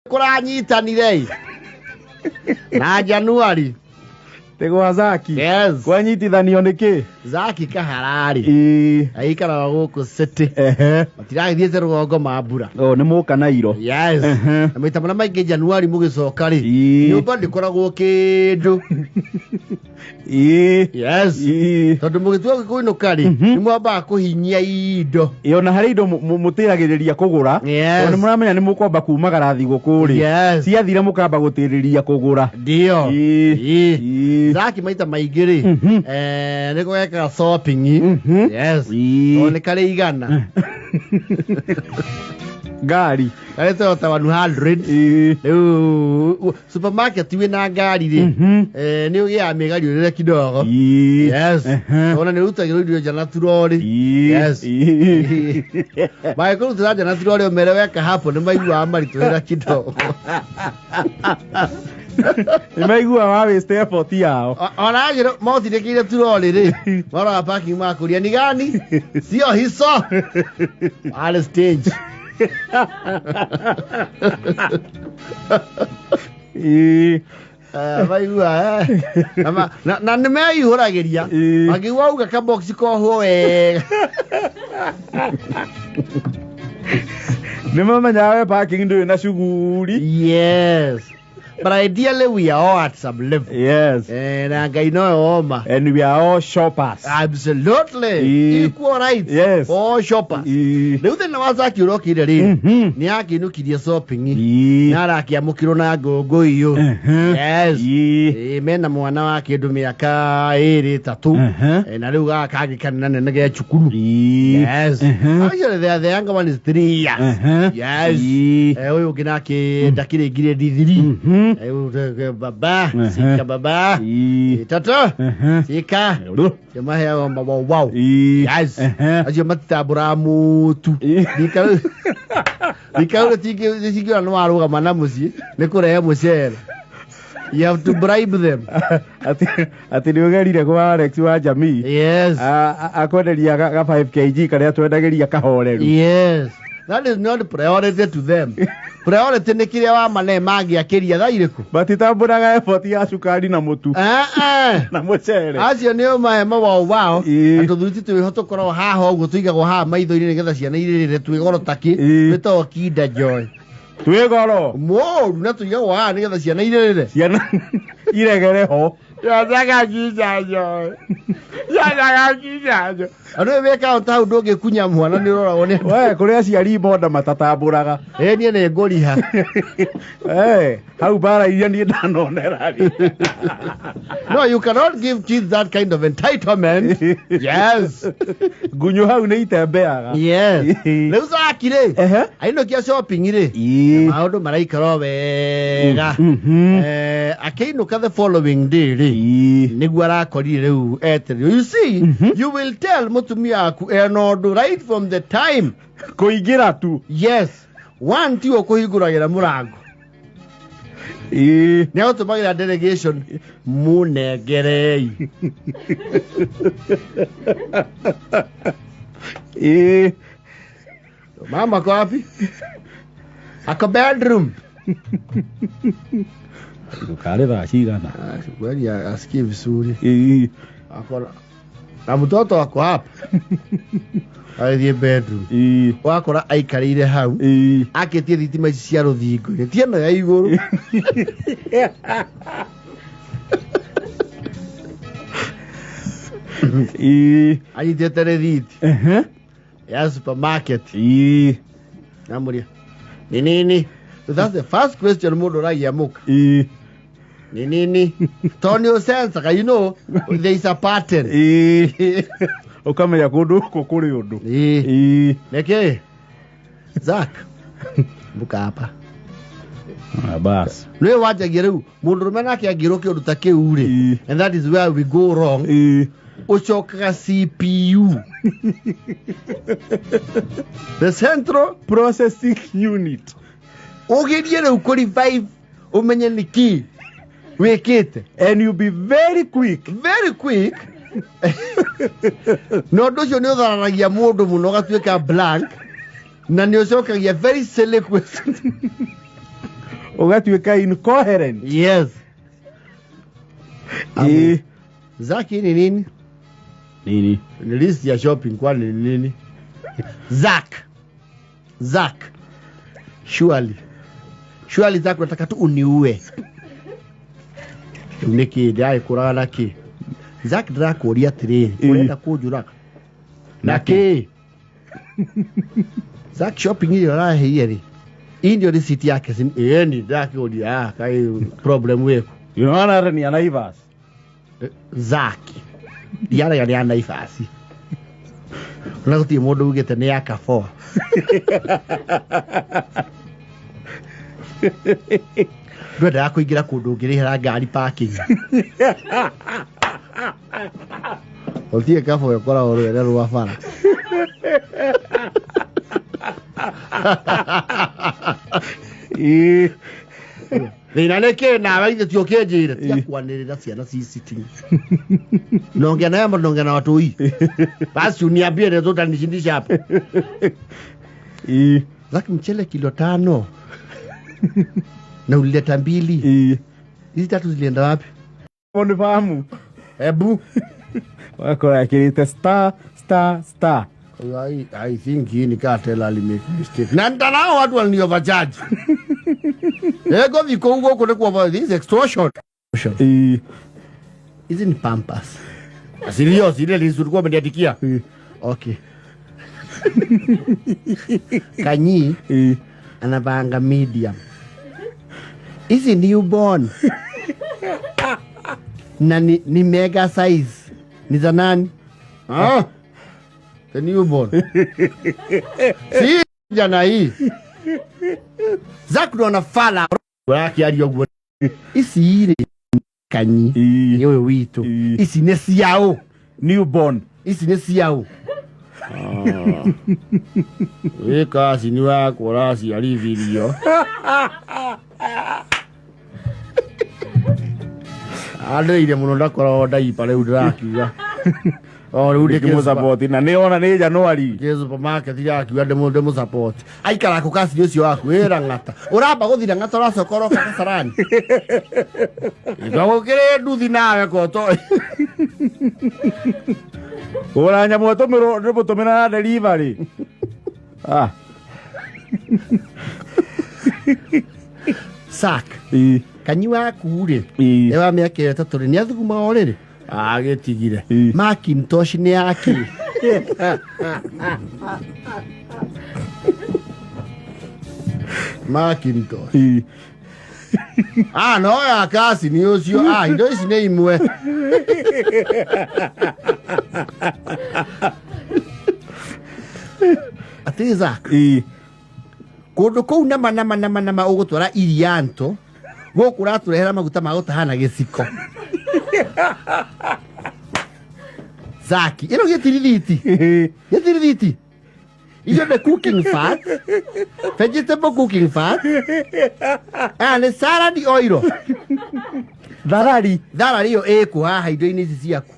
kuranyitanire na Januari Tegwa Zack. Yes. Kwanyitithanio niki? Zack kaharari. Aikara guku city. Matiragithiete rugongo mambura. Ni mukanairo. Yes. Amita mana maingi Januari mugicoka ri. Nyumba ndikoragwo kindu. Yes. Tondu mugitua kuinuka ri. Ni mwamba kuhinyia indo. Ona hari indo mutiragiriria kugura. Ni muramenya ni mukwamba kumagara thigũkũ ri. Ciathire mukamba gutiriria kugura. Ndio. Zack maita maingi ri. Ni gweka shopping. Yes. Oni kare igana. Gari. Ito ta 100. Supermarket wina ngari ri. Ni ugia megari ure kidogo. Yes. Ona ni utagiro dio jana turori. Yes. Bai ko utira jana turori omereweka hapo ni maigua amaritu ira kidogo. Ni maigua wa waste effort yao. Ona ngiro motire kire turori ri. Mara parking makuria ni gani? Sio hiso. All stage. Vaigua na nimeihuragiria magigwa uga ka box kohwo wega nimamenya we parking ndio na shughuli. Yes. But ideally we are all at some level. Yes. And I know Oma. And we are all shoppers. Absolutely. Equal rights. Yes. All shoppers. Leo tena wazaki uroki ri. Ni yake inukirie shopping. Nara kiamukiro na gogo iyo. Yes. Mena mwana wake ndu miaka 2-3. Na riu gakagikana nene ge cukuru. Yes. Actually the younger one is 3 years. Yes. Uyu kinake ndakire ngire D3. Baba, sika baba. Tata, sika. Jema hea wow. Yes. Aje matabura mutu. Dikau tiki anu aruga mana musi. Nekure musere. You have to bribe them. Ati ni ugerire kwa Alex wa jamii. Yes. Akwenderia ga 5 kg karia twendageria kahoreru. Yes. That is not priority to them. Priority ni kiria wa mane magi akiria thairiku. Batitamburaga effort ya cukari na mutu. Na mucere. Acio ni mahema wao. Atuthuti twihoto korwo haha uguo tuigagwo haha maitho-ini nigetha ciana irire twigoro taki. Twito kinda joy. Twigoro. Mo, na tuigagwo haha nigetha ciana irire. Ciana iregere ho. Yazaga kijajo. Ano weka utau ndoge kunya mwana ni rora one. We kuria ciari bonda matatamburaga. Nie ne ngoriha. Hau bara iria ni ndanonera ri. No, you cannot give kids that kind of entitlement. Yes. Gunyo hau ni itembeaga. Yes. Leo Zack ri. Ainukia shopping ri. Maundu maraikara wega. Akainuka the following day ri. Niguo arakorire riu etere. You see, you will tell mutumia aku enodu right from the time kuingira tu. Yes. One ti okuhinguragira murango. Ni automagira delegation munegerei. Mama ko wapi? Ako bedroom. Kale ba cigana. Kweli asikie vizuri. Akora na mtoto wako hapa. Aithie bedroom. Wakora aikarire hau. Aketie thitima ici cia ruthingo. Tieno ya iguru. Anyitete rethiti. Ya supermarket. Namuria. Ni nini? So that's the first question mundu ragia muka. Ni nini? Tonio sense, you know, there is a pattern. Ukamenya kundu kukuri undu. Neke. Zack. Buka hapa. Bas. Nwe wacha giru. Mundu rumena kia giru ki undu take ure. And that is where we go wrong. Uchoka CPU. The Central Processing Unit. Ogerie ukuri 5 umenye niki. Wekete. And you be very quick. Very quick. No dojo ni uthararagia mundu muno gatuika blank. Na ni ucokagia very silly question. Ugatuika incoherent. Yes. Zack ni nini? Nini? Ni list ya shopping kwa ni nini? Zack. Surely Zack unataka tu uniue. Niki dai kuraga naki. Zack ndakuria tiri. Urenda kujura. Naki. Zack shopping ile rahe yeri. Indio receipt yake ni ndakuria kai problem wewe. Yona ni anaivas. Zack. Yara ya anaivasi. Unakuti modo ugete ni akafo. Ndwenda kuingira kundu ngirihira ngari parking. Otie kafo yakora orwere rwa fara. Thina neke na waithe tio kenjire tia kwanirira ciana CCTV. Nongea na yamba nongea na watu hii. Basi uniambie leo utanishindisha hapa. Zack mchele kilo 5. Na ulileta 2. Hizi 3 zilienda wapi? Unifahamu. Ebu wako yakirite star. I think hii ni cartel make mistake. Na ndanao watu walio overcharge. Ego viko huko kule kwa this extortion. Hizi ni Pampers. Serious ile tulikuwa umeniandikia. Okay. Kanyi anabanga medium. Hizi newborn. Na ni mega size. Ni za nani? The newborn. Si jana hii. Zack ndo anafala. Waki aliyo. Isi ile kanyi. Yewe wito. Isi nesi yao. Newborn. Isi nesi yao. Weka siniwa korasi ali video. Ale ile muno ndakora odai pale udrakiga. Rude kimu support na neona ne January. Ke supermarket ya kiwa demo support. Aikara ku kasi ucio waku era ngata. Uramba guthira ngata uracokora kasarani. Ikago kire nduthi nawe koto. Uranya moto mutumira delivery. Zack. Kanyi waku ri. Ewa miaka 3 ni athuguma oriri. Agetigire. Macintosh ni yake. Macintosh. No ya kasi ni ucio. Indo ici ni imwe. Ati Zack. Kundu kou nama ugutwara irianto. Goku raturehera maguta ma gutahana giciko. Zack, ino getiriditi. Iyo the cooking fat. Vegetable cooking fat. And salad oil. Tharari yo eko haha indo-ini ici ciaku.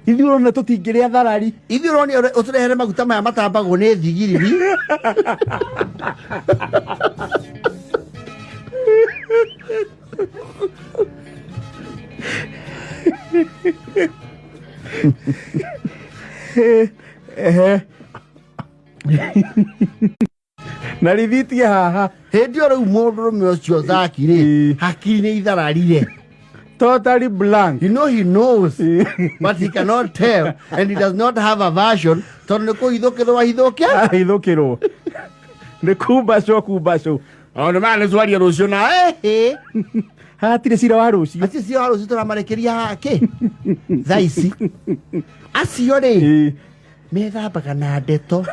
Ithuo na tutingiria tharari. Ithuo ni uturehere maguta maya matambagwo ni thigiriri. Na rithiti haha hindi ora mundu rume ucio Zack ri hakiri ni ithararire. Totally blank. He knows but he cannot tell and he does not have a version. Tondu ko hithokia ne kubaco ona mane zwaria rucio na hatire cira wa rucio. Ati cira wa rucio turamarekeria hake thaici acio ri methambaga na ndeto.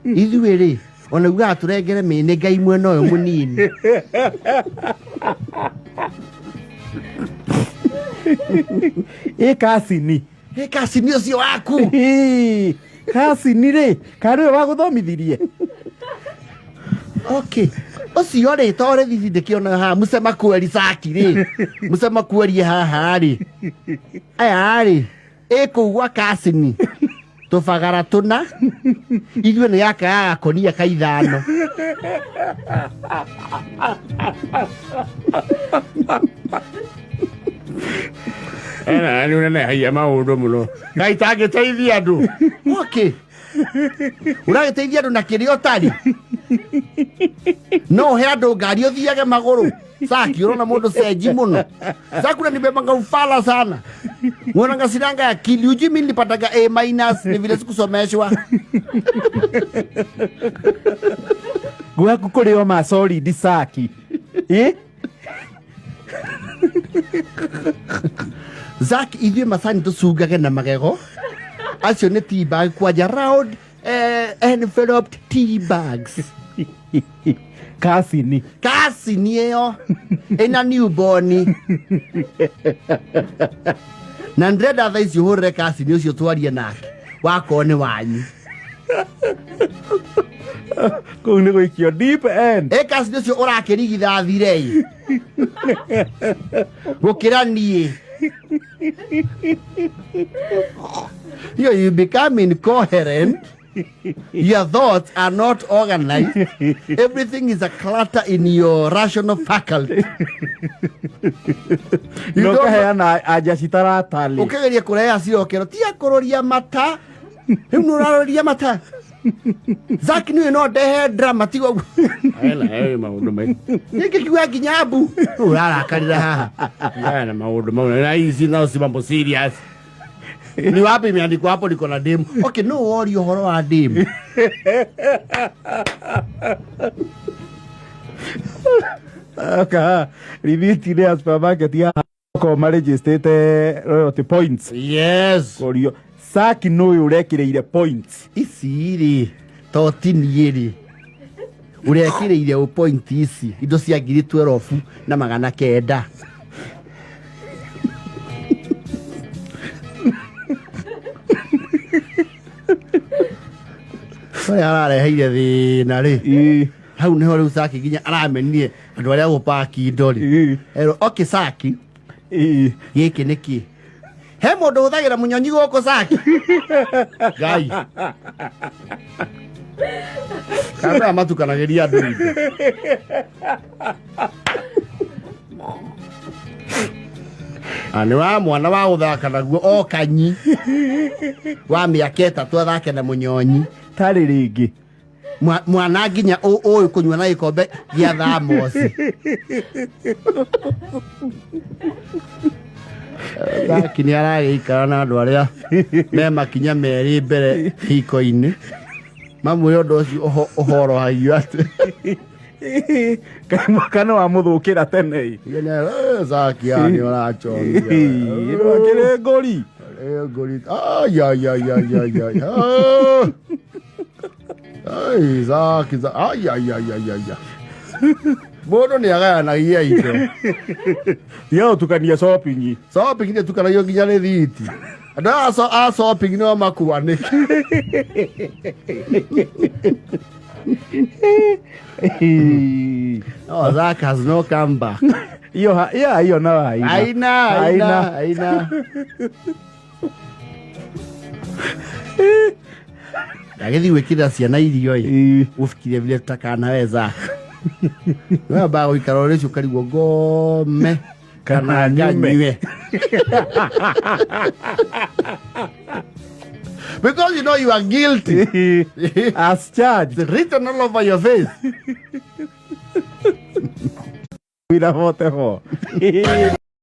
Ithuĩ ri ona uga turengere mene ngai mwena uyu munini. Kasini ucio waku. Kasini ri kari wa guthomithirie. Okay. Ucio ri tore thithindiki ona ha musema kweri Zack ri. Musema kweri haha ri. Aya ri. Eko gwa kasini. tubagara tuna ithuĩ nĩ gaka gakonia ka ithano nĩ ũnenehagia maũndũ mũno Ngai tangĩteithia andũ okay ũragĩteithia andũ na kĩrĩa ũtarĩ no he andũ ngari ũthiage magũrũ Zack ũrona mũndũ cenji mũno Zack unanibebanga ufala sana Mwananga sinanga akili uji mimi nilipataga A- ni vile sikusomeshwa Gwaku kũrĩ o ma solid Zack Zack ithuĩ macani tũcungage na magego acio nĩ tea bag kwanja round enveloped tea bags Kasini ĩyo ĩna newborn na ndĩrenda thaa ici ũhũrĩre kasini ũcio twarie nake wakorwo nĩ wanyu kũu nĩ gũikio deep end kasini ũcio ũrakĩrigitha thire gũkĩra niĩ you become incoherent. Your thoughts are not organized. Everything is a clutter in your rational faculty. You don't have aja citaratali. Ukigeria kureha ciokero tia kuroria mata. Nuraroria mata. Zack niwe no ndehe drama tigo. Hela maundu mai. Nikikiwa kinyabu. Urarakarira haha. Na maundu mau na hizi nao si mambo serious. Ni wapi imeandikwa hapo niko na demu? Okay, no worry uhoro wa demu. Okay, review ile supermarket ya ko registered loyalty points. Yes. Korio Zack no urekireire points. Isiri totinieri. Urekireire o point isi. Indo cia ngiri 12 na magana kenda. Arareheire thĩna rĩ hau nĩho rĩu Zack nginya aramenire andũ arĩa gũpaki indo rĩ okay Zack gĩkĩ nĩ kĩ he mũndũ hũthagĩra mũnyonyi gũkũ Zack Ngai kana matukanagĩria andũ indo nĩ wa mwana wa gũthaka naguo o kanyi wa mĩaka 3 athake na mũnyonyi tarĩ rĩngĩ mwana nginya ũyũ kũnyua na gĩkombe gĩa thamosi Zack nĩ aragĩikara na andũ arĩa me makinya merĩ mbere hiko-inĩ mamwĩre ũndũ ũcio ũhorohagio atĩ kana wa mũthũkĩra tene Zack nĩ ũrachoria kĩrĩ ngori Ai Zack mũndũ nĩ agayanagia indo yo tukania shopping nĩ tukanagio nginya rĩthiti andũ a shopping nĩo makuanĩke oh Zack has no come back hiyo na aina Agĩthi gwĩkĩra ciana irio ũfikire vile tutakanawe Zack wamba gũikara ũrĩa ũcio karigwo ngome kana nyume because you know you are guilty as charged written all over your face Mira, vote